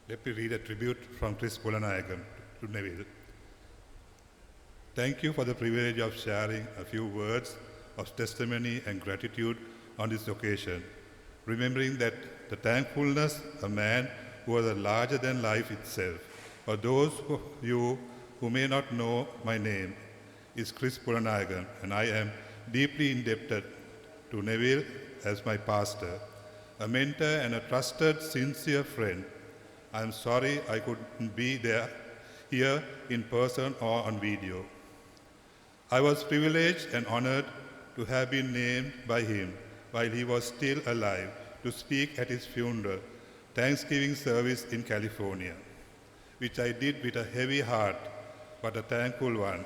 Let me read a tribute from Pullenayegem to Neville. Thank you for the privilege of sharing a few words of testimony and gratitude on this occasion, remembering that the thankfulness a man who was larger than life itself. For those of you who may not know my name, is Pullenayegem, and I am deeply indebted to Neville as my pastor, a mentor and a trusted, sincere friend. I am sorry I couldn't be there here in person or on video. I was privileged and honored to have been named by him while he was still alive to speak at his funeral, Thanksgiving service in California, which I did with a heavy heart, but a thankful one.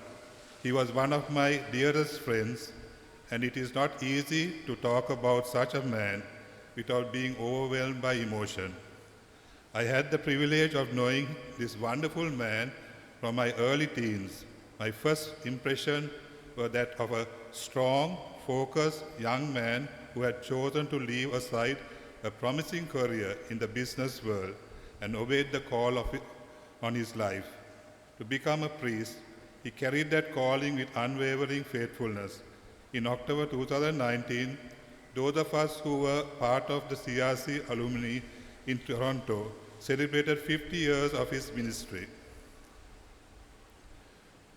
He was one of my dearest friends, and it is not easy to talk about such a man without being overwhelmed by emotion. I had the privilege of knowing this wonderful man from my early teens. My first impression was that of a strong, focused young man who had chosen to leave aside a promising career in the business world and obeyed the call on his life. To become a priest, he carried that calling with unwavering faithfulness. In October 2019, those of us who were part of the CRC alumni in Toronto celebrated 50 years of his ministry.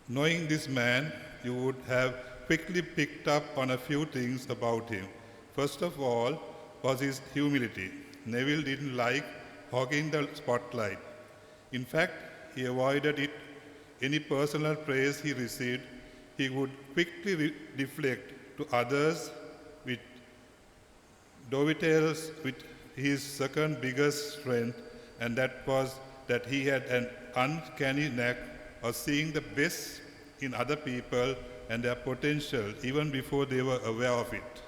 Knowing this man, you would have quickly picked up on a few things about him. First of all was his humility. Neville didn't like hogging the spotlight. In fact, he avoided it. Any personal praise he received, he would quickly deflect to others with dovetails with his second biggest strength, and that was that he had an uncanny knack of seeing the best in other people and their potential even before they were aware of it.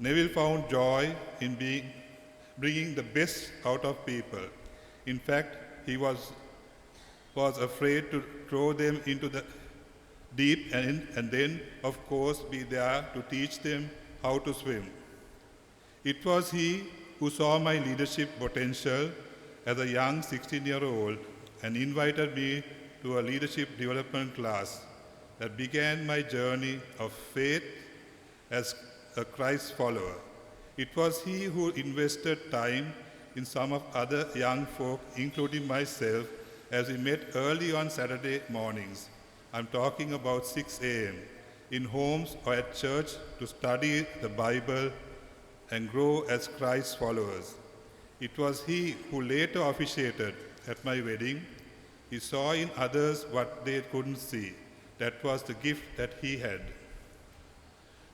Neville found joy in bringing the best out of people. In fact, he was afraid to throw them into the deep and then, of course, be there to teach them how to swim. It was he who saw my leadership potential as a young 16-year-old and invited me to a leadership development class that began my journey of faith as a Christ follower. It was he who invested time in some of other young folk, including myself, as we met early on Saturday mornings. I'm talking about 6 a.m. in homes or at church to study the Bible and grow as Christ followers. It was he who later officiated at my wedding. He saw in others what they couldn't see. That was the gift that he had.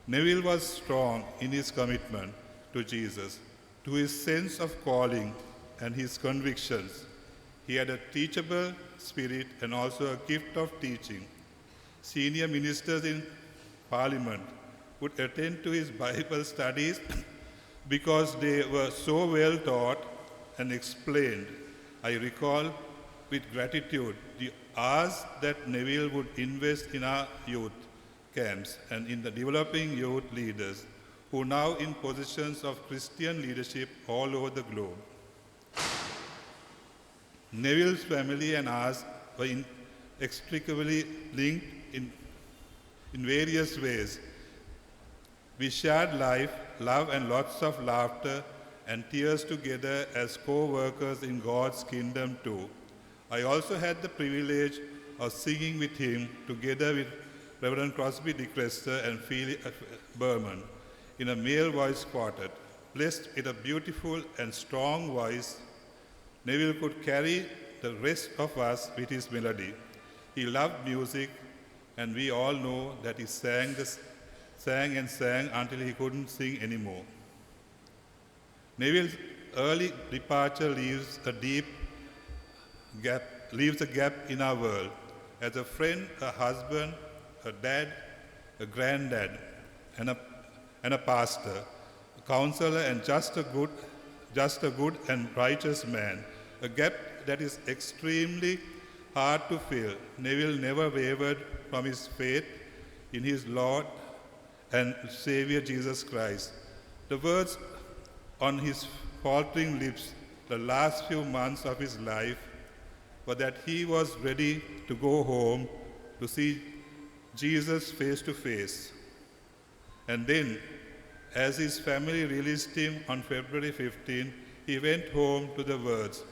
Neville was strong in his commitment to Jesus, to his sense of calling and his convictions. He had a teachable spirit and also a gift of teaching. Senior ministers in Parliament would attend to his Bible studies because they were so well taught and explained. I recall with gratitude the hours that Neville would invest in our youth camps and in the developing youth leaders who are now in positions of Christian leadership all over the globe. Neville's family and ours were inextricably linked in various ways. We shared life, love, and lots of laughter and tears together as co-workers in God's kingdom too. I also had the privilege of singing with him together with Reverend Crosby DeCrester and Philip Berman in a male voice quartet. Blessed with a beautiful and strong voice, Neville could carry the rest of us with his melody. He loved music, and we all know that he sang until he couldn't sing anymore. Neville's early departure leaves a gap in our world. As a friend, a husband, a dad, a granddad, and a pastor, a counselor, and just a good and righteous man. A gap that is extremely hard to fill. Neville never wavered from his faith in his Lord and Savior Jesus Christ. The words on his faltering lips the last few months of his life were that he was ready to go home to see Jesus face to face. And then, as his family released him on February 15, he went home to the words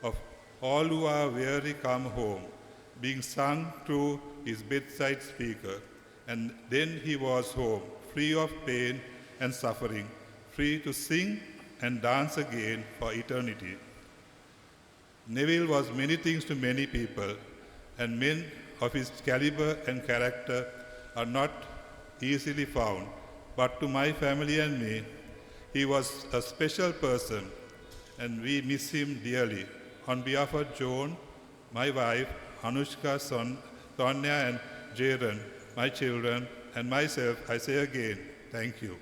of "All who are weary, come home," being sung through his bedside speaker. And then he was home, free of pain and suffering, free to sing and dance again for eternity. Neville was many things to many people, and men of his caliber and character are not easily found. But to my family and me, he was a special person, and we miss him dearly. On behalf of Joan, my wife, Anushka, Sonia, and Jaren, my children, and myself, I say again, thank you.